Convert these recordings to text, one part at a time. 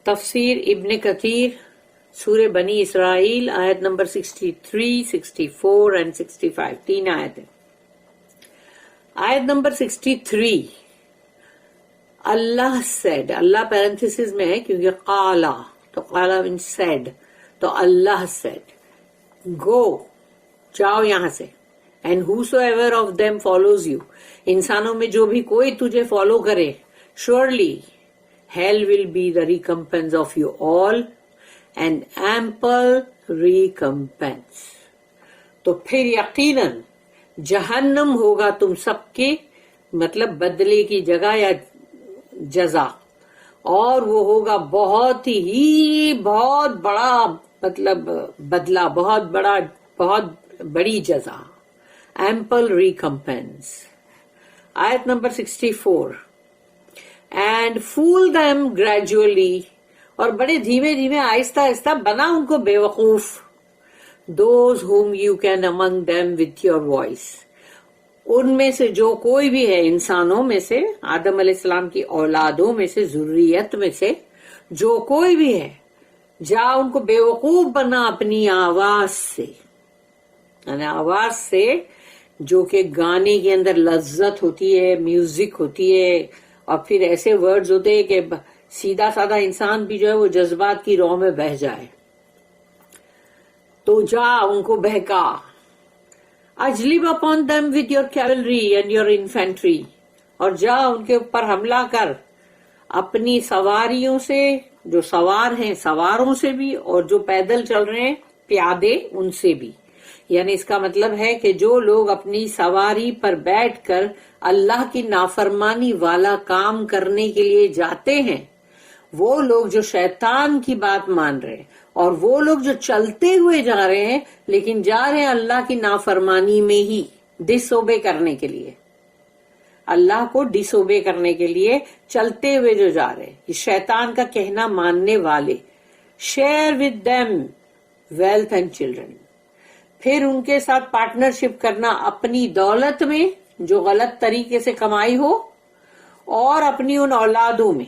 تفسیر ابن کثیر سورہ بنی اسرائیل آیت نمبر 63, 64 and 65 تین آیت ہے. آیت نمبر 63 اللہ said, اللہ پیرنتھیسز میں ہے کیونکہ قالا تو قالا means said, تو اللہ said go جاؤ یہاں سے, and whosoever of them follows you, انسانوں میں جو بھی کوئی تجھے فالو کرے, surely hell will be the recompense of you all and ample recompense. تو پھر یقیناً جہنم ہوگا تم سب کے مطلب بدلے کی جگہ یا جزا, اور وہ ہوگا بہت بڑا مطلب بدلہ, بہت بڑی جزا, ample recompense. آیت number 64 and fool them gradually, اور بڑے دھیمے دھیمے آہستہ آہستہ بنا ان کو بے وقوف, those whom you can among them with your voice, ان میں سے جو کوئی بھی ہے انسانوں میں سے, آدم علیہ السلام کی اولادوں میں سے, ذریت میں سے جو کوئی بھی ہے, جا ان کو بے وقوف بنا اپنی آواز سے, یعنی آواز سے جو کہ گانے کے اندر لذت ہوتی ہے, میوزک ہوتی ہے, اور پھر ایسے ورڈز ہوتے ہیں کہ سیدھا سادہ انسان بھی جو ہے وہ جذبات کی رو میں بہہ جائے. تو جا ان کو بہکا. اجلب upon them with your cavalry and your infantry, اور جا ان کے اوپر حملہ کر اپنی سواریوں سے, جو سوار ہیں سواروں سے بھی, اور جو پیدل چل رہے ہیں پیادے ان سے بھی. یعنی اس کا مطلب ہے کہ جو لوگ اپنی سواری پر بیٹھ کر اللہ کی نافرمانی والا کام کرنے کے لیے جاتے ہیں, وہ لوگ جو شیطان کی بات مان رہے ہیں, اور وہ لوگ جو چلتے ہوئے جا رہے ہیں لیکن جا رہے ہیں اللہ کی نافرمانی میں ہی, ڈس اوبے کرنے کے لیے, اللہ کو ڈس اوبے کرنے کے لیے چلتے ہوئے جو جا رہے ہیں, یہ شیطان کا کہنا ماننے والے. Share with them wealth and children, پھر ان کے ساتھ پارٹنرشپ کرنا اپنی دولت میں جو غلط طریقے سے کمائی ہو, اور اپنی ان اولادوں میں,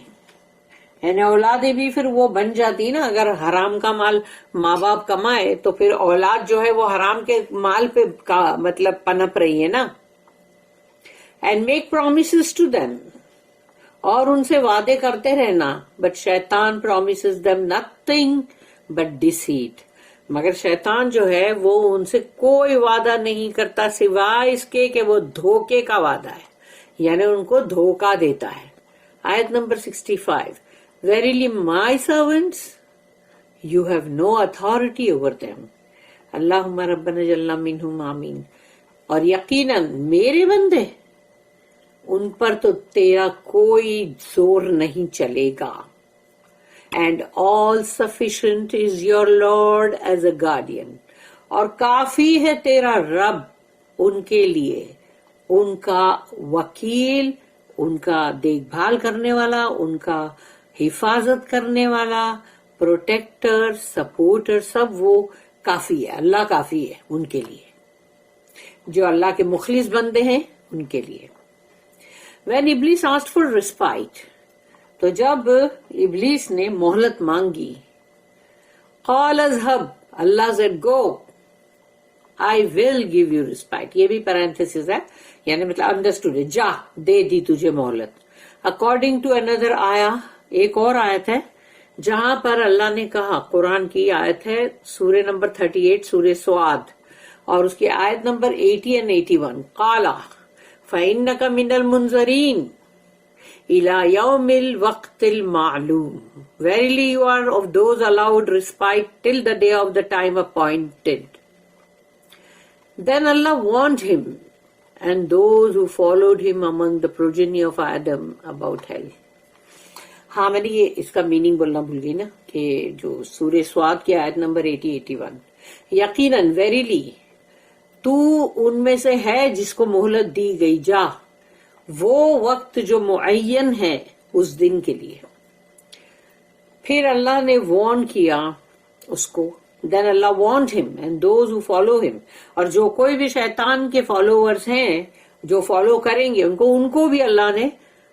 یعنی اولادیں بھی پھر وہ بن جاتی نا, اگر حرام کا مال ماں باپ کمائے تو پھر اولاد جو ہے وہ حرام کے مال پہ مطلب پنپ رہی ہے نا. And make promises to them, اور ان سے وعدے کرتے رہنا, بٹ شیطان promises them nothing but deceit, مگر شیطان جو ہے وہ ان سے کوئی وعدہ نہیں کرتا سوائے اس کے کہ وہ دھوکے کا وعدہ ہے, یعنی ان کو دھوکہ دیتا ہے. آیت number 65 Verily my servants, you have no authority over them. Allahumma rabbana jalla minhum آمین. اور یقیناً میرے بندے, ان پر تو تیرا کوئی زور نہیں چلے گا. And all sufficient is your Lord as a guardian, اور کافی ہے تیرا رب ان کے لیے, ان کا وکیل, ان کا دیکھ بھال کرنے والا, ان کا حفاظت کرنے والا, پروٹیکٹر, سپورٹر, سب وہ کافی ہے. اللہ کافی ہے ان کے لیے, جو اللہ کے مخلص بندے ہیں ان کے لیے. When Iblis asked for respite, تو جب ابلیس نے مہلت مانگی, قال اذهب, اللہ said go, I will give you respite. یہ بھی پیرنتھیسس ہے, یعنی مطلب انڈرسٹوڈ ہے, جا دے دی تجھے مہلت. اکارڈنگ ٹو اندر آیا, ایک اور آیت ہے جہاں پر اللہ نے کہا, قرآن کی آیت ہے سورہ نمبر 38 سورہ سعاد, اور اس کی آیت نمبر 80 and 81, قال فإنك من المنذرين إلى يوم الوقت المعلوم. Verily you are of those allowed respite till the day of the time appointed. Then Allah warned him and those who followed him among the progeny of Adam about hell. ہاں میں نے یہ اس کا میننگ بولنا بھول گئی نا, کہ جو سورہ سعاد کی آیت نمبر 80-81, یقیناً ویریلی تو ان میں سے ہے جس کو مہلت دی گئی, جا وہ وقت جو معین ہے اس دن کے لیے. پھر اللہ نے وارن کیا اس کو, then Allah warned him and those who follow him, اور جو کوئی بھی شیطان کے فالوورز ہیں جو فالو کریں گے ان کو بھی اللہ نے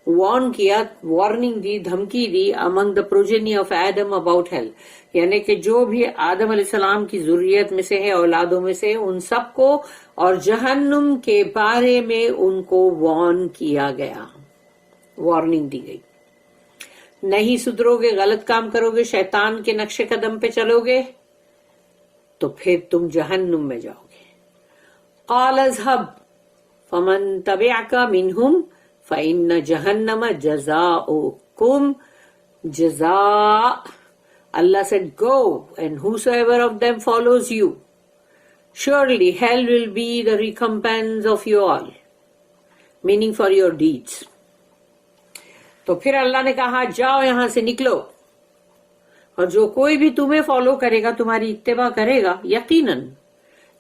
وارن کیا, وارننگ دی, دھمکی دی among the progeny of Adam about hell, یعنی کہ جو بھی آدم علیہ السلام کی ذریت میں سے ہے, اولادوں میں سے, ان سب کو اور جہنم کے بارے میں ان کو وارن کیا گیا, وارننگ دی گئی. نہیں سدھرو گے, غلط کام کرو گے, شیطان کے نقش قدم پہ چلو گے تو پھر تم جہنم میں جاؤ گے. قال اذهب فمن تبعك منهم فإن جہنم جزاؤکم جزاء. Allah said, go, and whosoever of them follows you, surely hell will be the recompense of you all, meaning for your deeds. تو پھر اللہ نے کہا جاؤ یہاں سے نکلو, اور جو کوئی بھی تمہیں فالو کرے گا, تمہاری اتباع کرے گا, یقیناً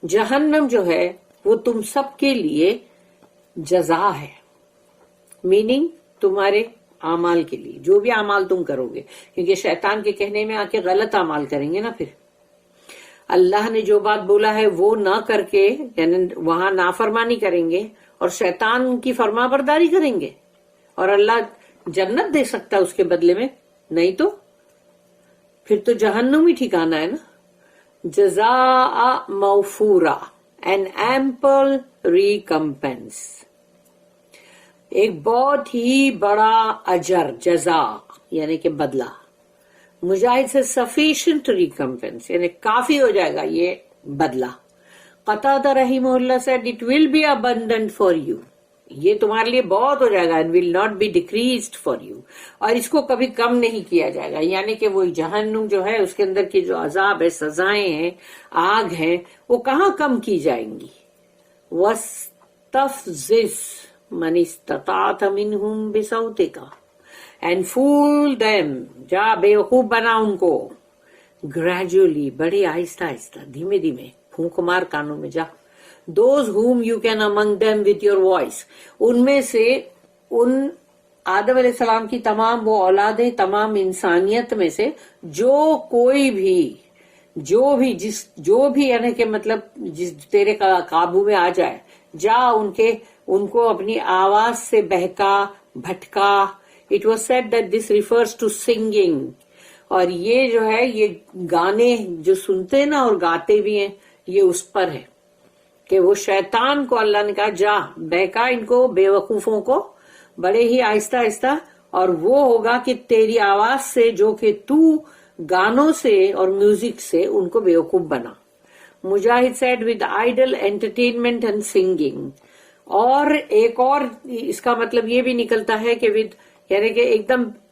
جہنم جو ہے وہ تم سب کے لیے جزا ہے, میننگ تمہارے اعمال کے لیے, جو بھی اعمال تم کرو گے, کیونکہ شیطان کے کہنے میں آ کے غلط اعمال کریں گے نا. پھر اللہ نے جو بات بولا ہے وہ نہ کر کے, یعنی وہاں نافرمانی کریں گے اور شیطان کی فرما برداری کریں گے, اور اللہ جنت دے سکتا ہے اس کے بدلے میں, نہیں تو پھر تو جہنم ہی ٹھکانا ہے نا. جزاء موفورا, an ample recompense, ایک بہت ہی بڑا اجر, جزا یعنی کہ بدلہ. مجاہد سے sufficient recompense, یعنی کافی ہو جائے گا یہ بدلہ. قتادہ رحمہ اللہ said it will be abundant for you, یہ تمہارے لیے بہت ہو جائے گا, and will not be decreased for you, اور اس کو کبھی کم نہیں کیا جائے گا. یعنی کہ وہ جہنم جو ہے اس کے اندر کی جو عذاب ہے, سزائیں ہیں, آگ ہیں, وہ کہاں کم کی جائیں گی. وَاسْتَفْزِزْ مَنِ اسْتَطَعْتَ مِنْهُمْ بِصَوْتِكَ and fool them, جا بیوقوف بنا ان کو, gradually, بڑی آہستہ آہستہ, دھیمے دھیمے, پھونک مار کانوں میں جا. those whom you can among them with your voice, ان میں سے ان آدم علیہ السلام کی تمام وہ اولادیں, تمام انسانیت میں سے جو کوئی بھی, جو بھی یعنی کہ مطلب جس تیرے قابو میں آ جائے, جا ان کو اپنی آواز سے بہکا بھٹکا. It was said that this refers to singing, اور یہ جو ہے یہ گانے جو سنتے ہیں نا اور گاتے بھی ہیں, یہ اس پر ہے کہ وہ شیطان کو اللہ نے کہا جا بہکا ان کو, بے وقوفوں کو, بڑے ہی آہستہ آہستہ, اور وہ ہوگا کہ تیری آواز سے جو کہ تو گانوں سے اور میوزک سے ان کو بے وقوف بنا. مجاہد said with idle entertainment and singing, اور ایک اور اس کا مطلب یہ بھی نکلتا ہے کہ with, یعنی کہ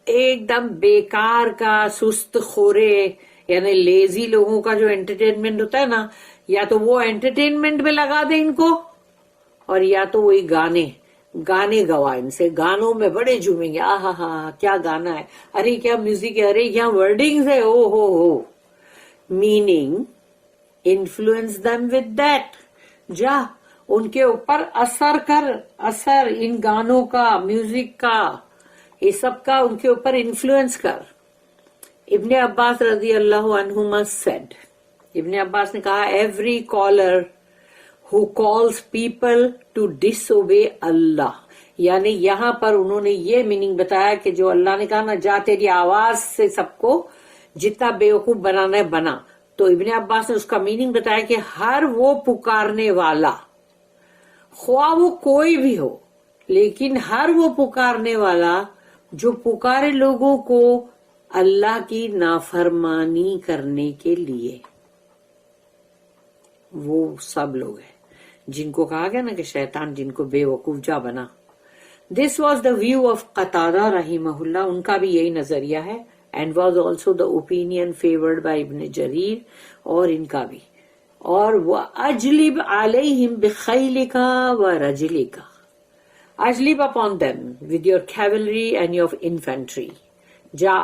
ایک دم بیکار کا, سست خورے, یعنی لیزی لوگوں کا جو انٹرٹینمنٹ ہوتا ہے نا, یا تو وہ انٹرٹینمنٹ میں لگا دے ان کو, اور یا تو وہی گانے گوا ان سے, گانوں میں بڑے جھومیں گے, آہا ہا کیا گانا ہے, ارے کیا میوزک ہے, ارے کیا ورڈنگز ہے, او ہو. Meaning influence them with that, جا ان کے اوپر اثر ان گانوں کا, میوزک کا, یہ سب کا ان کے اوپر انفلوئنس کر. ابن عباس رضی اللہ عنہما said, ابن عباس نے کہا every caller who calls people to disobey Allah, یعنی یہاں پر انہوں نے یہ میننگ بتایا کہ جو اللہ نے کہا نا جا تیری آواز سے سب کو جتنا بیوقوف بنانا ہے بنا, تو ابن عباس نے اس کا میننگ بتایا کہ ہر وہ پکارنے والا, خواہ وہ کوئی بھی ہو, لیکن ہر وہ پکارنے والا جو پکارے لوگوں کو اللہ کی نافرمانی کرنے کے لیے, وہ سب لوگ ہیں جن کو کہا گیا نا کہ شیطان جن کو بے وقوف جا بنا. This was the view of Qatada رحمہ اللہ, ان کا بھی یہی نظریہ ہے, and was also the opinion favoured by Ibn Jarir, اور ان کا بھی. اور وَأَجْلِبْ عَلَيْهِمْ بِخَيْلِكَ وَرَجِلِكَ, اجلب upon them with your cavalry and your infantry, جا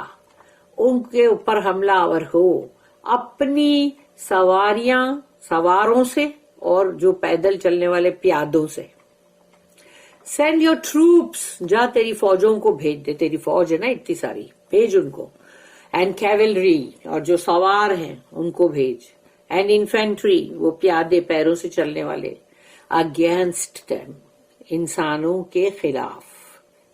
ان کے اوپر حملہ آور ہو اپنی سواروں سے اور جو پیدل چلنے والے پیادوں سے. send your troops, جا تیری فوجوں کو بھیج دے, تیری فوج ہے نا اتنی ساری, بھیج ان کو. and cavalry, اور جو سوار ہیں ان کو بھیج. and infantry, وہ پیادے پیروں سے چلنے والے. against them, انسانوں کے خلاف.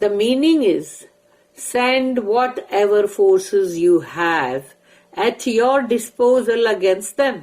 The meaning is, send whatever forces you have at your disposal against them.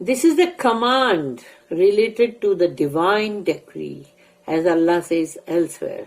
This is the command related to the divine decree, as Allah says elsewhere.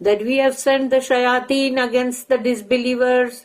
that we have sent the shayateen against the disbelievers,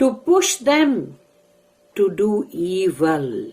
to push them to do evil,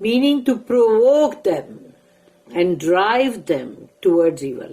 meaning to provoke them and drive them towards evil.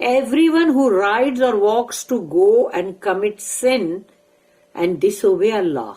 everyone who rides or walks to go and commit sin and disobey Allah.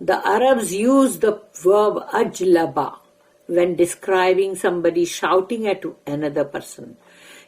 The Arabs use the verb ajlaba when describing somebody shouting at another person.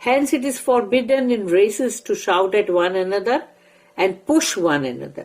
Hence it is forbidden in races to shout at one another and push one another.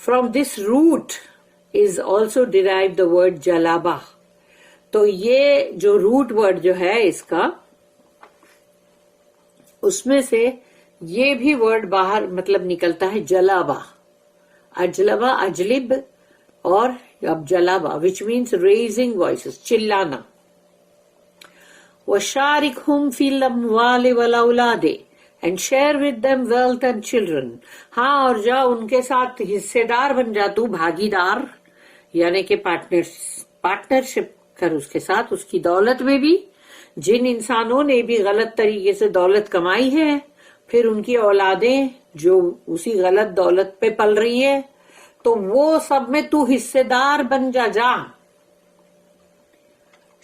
From this root is also derived the word jalaba. تو یہ جو root word جو ہے اس کا اس میں سے یہ بھی ورڈ باہر مطلب نکلتا ہے جلابا. اجلبا اجلب اور اب جلابا which means raising voices, چلانا. وَشَارِكْهُمْ فِي الْأَمْوَالِ وَالْأَوْلَادِ and share with them wealth and children. ہاں اور جا ان کے ساتھ حصے دار بن جا تو, بھاگیدار یعنی کہ پارٹنرشپ کر اس کے ساتھ, اس کی دولت میں بھی. جن انسانوں نے بھی غلط طریقے سے دولت کمائی ہے پھر ان کی اولادیں جو اسی غلط دولت پہ پل رہی ہے تو وہ سب میں تو حصے دار بن جا.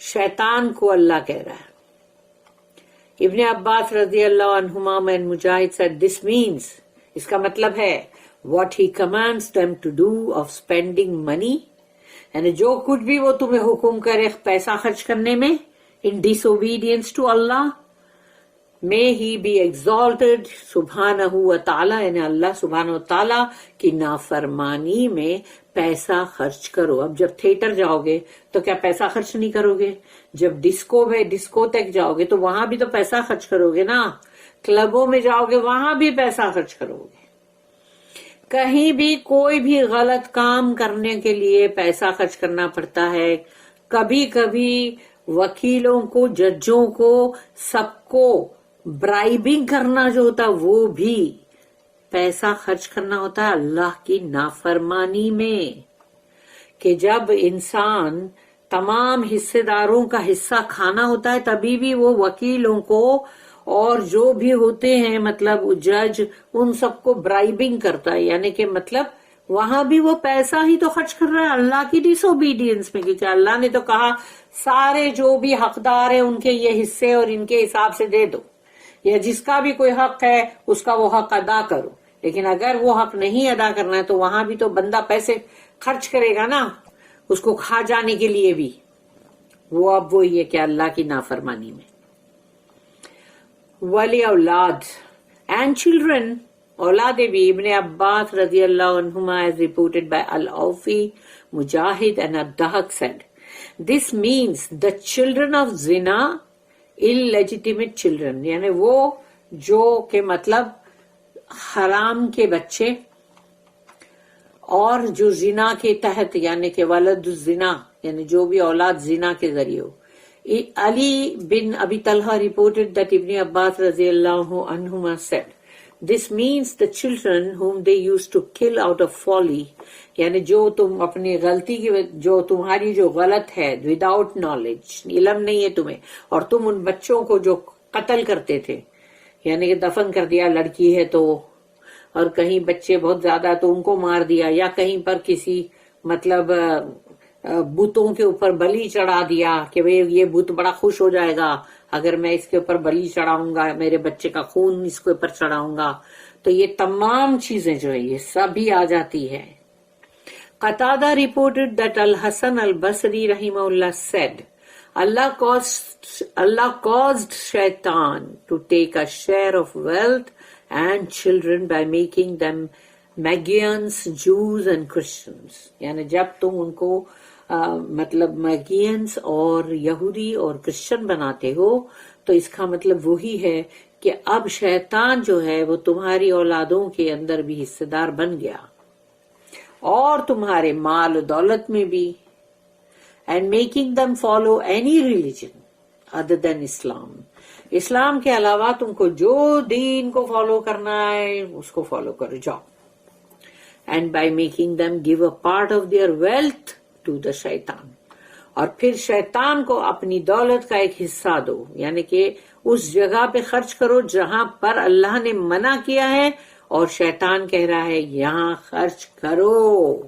شیطان کو اللہ کہہ رہا ہے. ابن عباس رضی اللہ عنہما and Mujahid said this means, اس کا مطلب ہے what he commands them to do of spending money, یعنی جو کچھ بھی وہ تمہیں حکم کرے پیسہ خرچ کرنے میں in disobedience to Allah, may he be exalted سبحانہ و تعالی, یعنی اللہ سبحانہ و تعالی کی نافرمانی میں پیسہ خرچ کرو. اب جب تھیٹر جاؤ گے تو کیا پیسہ خرچ نہیں کرو گے؟ جب ڈسکو تک جاؤ گے تو وہاں بھی تو پیسہ خرچ کرو گے نا. کلبوں میں جاؤ گے وہاں بھی پیسہ خرچ کرو گے. کہیں بھی کوئی بھی غلط کام کرنے کے لیے پیسہ خرچ کرنا پڑتا ہے. کبھی کبھی وکیلوں کو, ججوں کو, سب کو برائبنگ کرنا جو ہوتا وہ بھی پیسہ خرچ کرنا ہوتا ہے اللہ کی نافرمانی میں. کہ جب انسان تمام حصے داروں کا حصہ کھانا ہوتا ہے تبھی بھی وہ وکیلوں کو اور جو بھی ہوتے ہیں مطلب جج ان سب کو برائبنگ کرتا ہے, یعنی کہ مطلب وہاں بھی وہ پیسہ ہی تو خرچ کر رہا ہے اللہ کی ڈس اوبیڈینس میں, کیونکہ اللہ نے تو کہا سارے جو بھی حقدار ہیں ان کے یہ حصے اور ان کے حساب سے دے دو, یا جس کا بھی کوئی حق ہے اس کا وہ حق ادا کرو. لیکن اگر وہ حق نہیں ادا کرنا ہے تو وہاں بھی تو بندہ پیسے خرچ کرے گا نا اس کو کھا جانے کے لیے بھی. وہ اب وہی ہے کہ اللہ کی نافرمانی میں. ولی اولاد اینڈ چلڈرن, اولادیں بھی. ابن عباس رضی اللہ عنہما as reported by Al-Awfi, Mujahid and Ad-Dahak said, this means the children of zina, illegitimate children, یعنی وہ جو کہ مطلب حرام کے بچے اور جو زنا کے تحت یعنی کہ ولد الزنا یعنی جو بھی اولاد زنا کے ذریعے ہو. علی بن ابی Talha reported that Ibn Abbas رضی اللہ عنہما said, this means the children whom they used to kill out of folly, یعنی جو تم اپنی غلطی کی جو تمہاری جو غلط ہے وداؤٹ نالج, علم نہیں ہے تمہیں, اور تم ان بچوں کو جو قتل کرتے تھے یعنی کہ دفن کر دیا لڑکی ہے تو, اور کہیں بچے بہت زیادہ تو ان کو مار دیا, یا کہیں پر کسی مطلب بتوں کے اوپر بلی چڑھا دیا کہ بھئی یہ بت بڑا خوش ہو جائے گا اگر میں اس کے اوپر بلی چڑھاؤں گا, میرے بچے کا خون اس کے اوپر چڑھاؤں گا. تو یہ تمام چیزیں جو ہے یہ سبھی آ جاتی ہے. قتادہ reported that Al-Hasan al-Basri rahimahullah said, Allah caused shaitan to take a share of wealth and children by making them Magians, Jews and Christians. یعنی جب تم ان کو مطلب میگینس اور یہودی اور کرسچن بناتے ہو تو اس کا مطلب وہی ہے کہ اب شیطان جو ہے وہ تمہاری اولادوں کے اندر بھی حصے دار بن گیا اور تمہارے مال و دولت میں بھی. and making them follow any religion other than Islam. اسلام کے علاوہ تم کو جو دین کو فالو کرنا ہے اس کو فالو کرو جاؤ. and by making them give a part of their wealth to the shaitan. اور پھر شیطان کو اپنی دولت کا ایک حصہ دو, یعنی کہ اس جگہ پہ خرچ کرو جہاں پر اللہ نے منع کیا ہے اور شیطان کہہ رہا ہے یہاں خرچ کرو.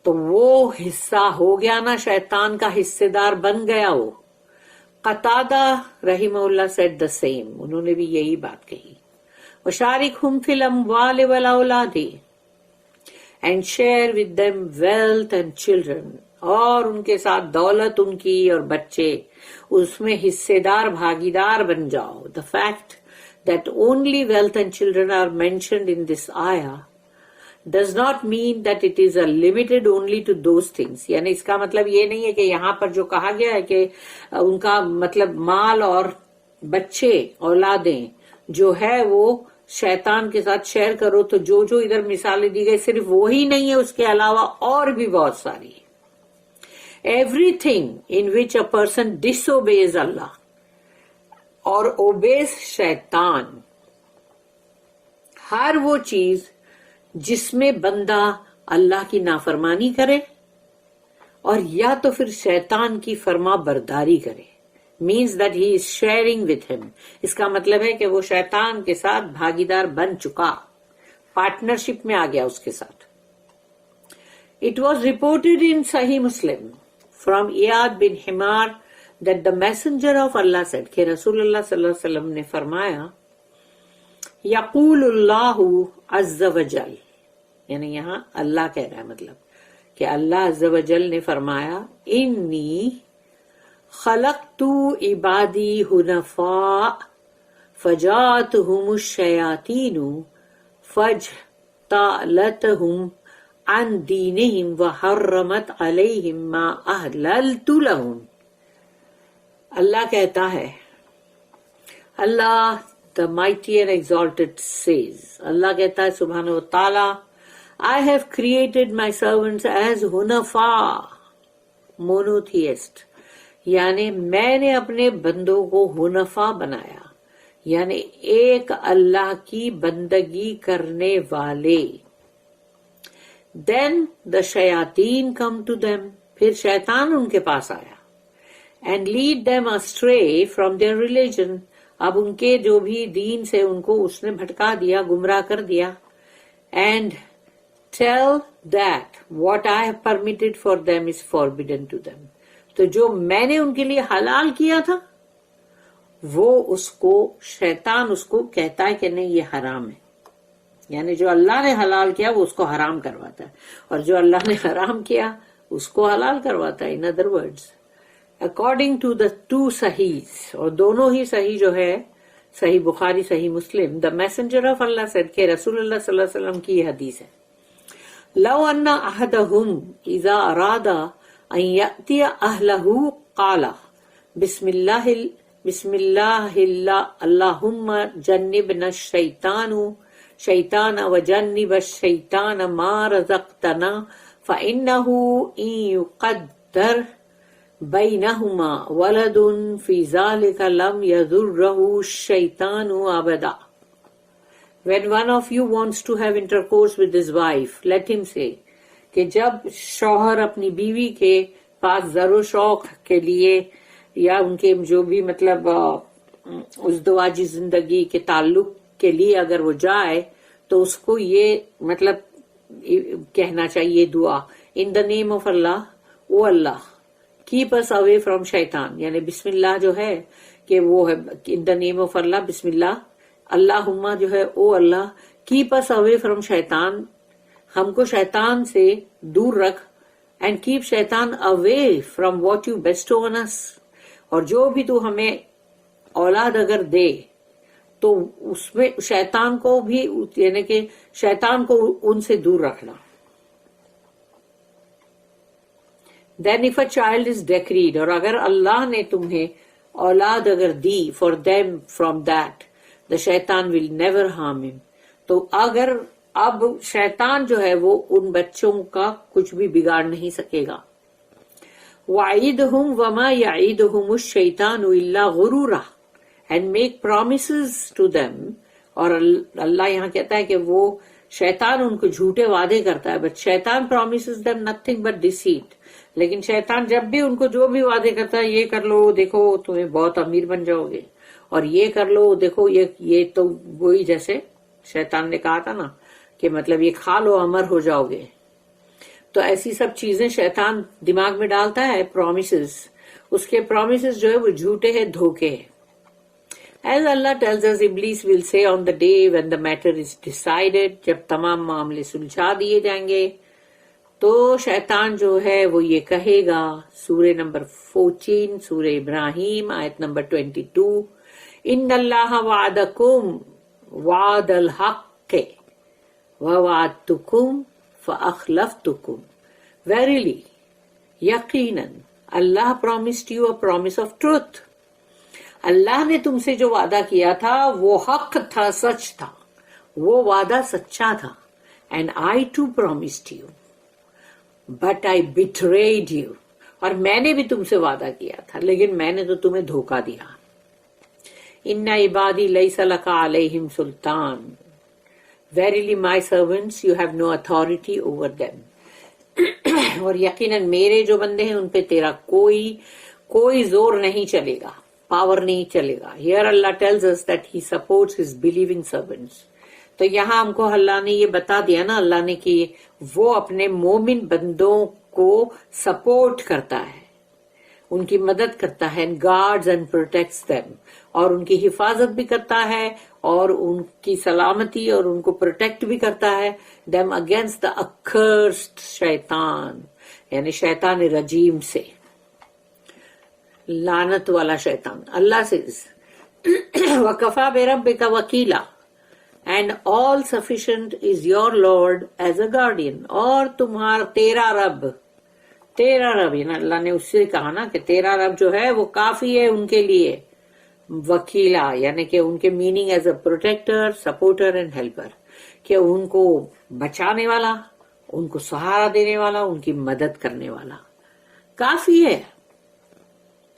تو وہ حصہ ہو گیا نا, شیطان کا حصے دار بن گیا وہ. قتادہ رحمہ اللہ said the same, انہوں نے بھی یہی بات کہی. وَشَارِكْهُمْ فِي الْأَمْوَالِ وَالْأَوْلَادِ and share with them wealth and children, اور ان کے ساتھ دولت ان کی اور بچے, اس میں حصے دار بھاگیدار بن جاؤ. The fact that only wealth and children are mentioned in this ayah does not mean that it is limited only to those things. یعنی اس کا مطلب یہ نہیں ہے کہ یہاں پر جو کہا گیا ہے کہ ان کا مطلب مال اور بچے اولادیں جو ہے وہ شیطان کے ساتھ شیئر کرو، تو جو جو ادھر مثالیں دی گئی صرف وہی نہیں ہے، اس کے علاوہ اور بھی بہت ساری. Everything in which a person disobeys Allah اور obeys شیطان، ہر وہ چیز جس میں بندہ اللہ کی نافرمانی کرے اور یا تو پھر شیطان کی فرما برداری کرے، means that he is sharing with him. اس کا مطلب ہے کہ وہ شیطان کے ساتھ بھاگیدار بن چکا، پارٹنرشپ میں آ گیا اس کے ساتھ. It was reported in Sahih Muslim from Iyad bin Himar that the messenger of Allah said کہ رسول اللہ صلی اللہ علیہ وسلم نے فرمایا یقول اللہ عز وجل، یعنی یہاں اللہ کہہ رہا ہے، مطلب کہ اللہ عز وجل نے فرمایا انی خلقت عبادی حنفاء فجاءتهم الشیاطین فاجتالتهم عن دینہم وحرمت علیہم ما احللت لہم. اللہ کہتا ہے، اللہ the mighty and exalted says، اللہ کہتا ہے سبحانہ و تعالی I have created my servants as hunafa monotheist، یعنی میں نے اپنے بندوں کو حنفا بنایا، یعنی ایک اللہ کی بندگی کرنے والے. Then the shayateen come to them، پھر شیطان ان کے پاس آیا، and lead them astray from their religion، اب ان کے جو بھی دین سے ان کو اس نے بھٹکا دیا، گمراہ کر دیا. And tell that what I have permitted for them is forbidden to them، تو جو میں نے ان کے لیے حلال کیا تھا وہ اس کو شیطان اس کو کہتا ہے کہ نہیں یہ حرام ہے، یعنی جو اللہ نے حلال کیا وہ اس کو حرام کرواتا ہے، اور جو اللہ نے حرام کیا اس کو حلال کرواتا ہے. In other words according to the two sahihs، اور دونوں ہی صحیح جو ہے صحیح بخاری صحیح مسلم، the messenger of Allah said کہ رسول اللہ صلی اللہ علیہ وسلم کی یہ حدیث ہے لو ان احدهم اذا اراد ان یأتی اہلہ قال بسم اللہ اللہم جنبنا الشیطان وجنب الشیطان ما رزقتنا فإنه ان يقدر بینہما ولد فی ذالک لم یضرہ الشیطان ابدا. When one of you wants to have intercourse with his wife, let him say کہ جب شوہر اپنی بیوی کے پاس زر و شوق کے لیے یا ان کے جو بھی مطلب ازدواجی زندگی کے تعلق کے لیے اگر وہ جائے تو اس کو یہ مطلب کہنا چاہیے دعا ان دا نیم آف اللہ، او اللہ keep us away from شیطان، یعنی بسم اللہ جو ہے کہ وہ ہے in the name of اللہ، بسم اللہ، اللہم جو ہے او اللہ keep us away from شیطان، ہم کو شیطان سے دور رکھ، and keep شیطان away from what you bestow on us، اور جو بھی تو ہمیں اولاد اگر دے تو اس میں شیطان کو بھی یعنی کہ شیطان کو ان سے دور رکھنا. Then if a child is decreed، اور اگر اللہ نے تمہیں اولاد اگر دی for them from that the shaitan will never harm him، تو اگر اب شیطان جو ہے وہ ان بچوں کا کچھ بھی بگاڑ نہیں سکے گا. وَعِدْهُمْ وَمَا يَعِدُهُمُ الشَّيْطَانُ إِلَّا غُرُورًا، and make promises to them، اور اللہ یہاں کہتا ہے کہ وہ شیطان ان کو جھوٹے وعدے کرتا ہے، but شیطان promises them nothing but deceit، لیکن شیطان جب بھی ان کو جو بھی وعدے کرتا ہے یہ کر لو دیکھو تمہیں بہت امیر بن جاؤ گے، اور یہ کر لو دیکھو یہ تو وہی جیسے شیطان نے کہا تھا نا کہ مطلب یہ کھا لو امر ہو جاؤ گے، تو ایسی سب چیزیں شیطان دماغ میں ڈالتا ہے پرومسز، اس کے پرومسز جو ہے وہ جھوٹے ہیں، دھوکے ہیں. As Allah tells us Iblis will say on the day when the matter is decided، جب تمام معاملے سلجھا دیے جائیں گے تو شیطان جو ہے وہ یہ کہے گا، سورہ نمبر 14 سورہ ابراہیم آیت نمبر 22، ان اللہ وعدکم وعد الحق وَوَعَدْتُكُمْ فَأَخْلَفْتُكُمْ. Verily, یقیناً اللہ promised you a promise of truth. اللہ نے تم سے جو وعدہ کیا تھا وہ حق تھا، سچ تھا، وہ وعدہ سچا تھا. And I too promised you, but I betrayed you. اور میں نے بھی تم سے وعدہ کیا تھا لیکن میں نے تو تمہیں دھوکہ دیا. ان عبادی لیس لک علیہم سلطان. Verily my servants, you have no authority over them. اور یقیناً میرے جو بندے ہیں ان پہ تیرا کوئی زور نہیں چلے گا، پاور نہیں چلے گا. Here Allah tells us that he supports his believing servants. تو یہاں ہم کو اللہ نے یہ بتا دیا نا، اللہ نے کہ وہ اپنے مومن بندوں کو سپورٹ کرتا ہے، ان کی مدد کرتا ہے. گارڈز اینڈ پروٹیکٹس دیم، اور ان کی حفاظت بھی کرتا ہے اور ان کی سلامتی اور ان کو پروٹیکٹ بھی کرتا ہے. دیم اگینسٹ دا اکرسڈ شیطان، یعنی شیطان رجیم سے، لعنت والا شیطان. اللہ سے وَكَفَى بِرَبِّكَ وَكِيلًا. And all sufficient is your Lord as a guardian. اور تیرا رب یعنی اللہ نے اس سے کہا نا کہ تیرا رب جو ہے وہ کافی ہے ان کے لیے. وکیلا یعنی کہ ان کے meaning as a protector, supporter and helper, کہ ان کو بچانے والا، ان کو سہارا دینے والا، ان کی مدد کرنے والا. کافی ہے،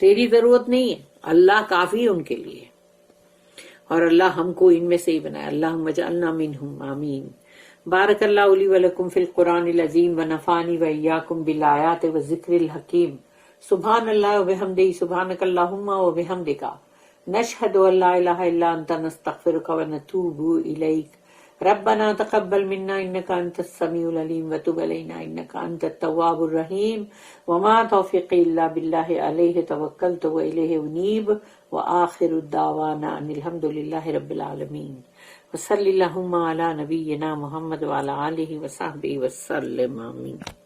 تیری ضرورت نہیں ہے، اللہ کافی ہے ان کے لیے. اور اللہ ہم کو ان میں سے ہی بنایا. اللہم اجعلنا منہم، آمین. بارک اللہ لی ولکم فی القرآن العظیم ونفعنی وإیاکم بالآیات والذکر الحکیم. سبحان اللہ وبحمدہ، سبحانک اللہم وبحمدک، نشہد ان لا الہ الا انت، نستغفرک ونتوب الیک. ربنا تقبل منا انک انت السمیع العلیم وتب علینا انک انت التواب الرحیم. وما توفیقی الا باللہ، علیہ توکلت والیہ انیب. وآخر الدعوانا ان الحمد للہ رب العالمین. وصلی اللہم علی نبینا محمد وعلی آلہ وصحبہ وسلم. آمین.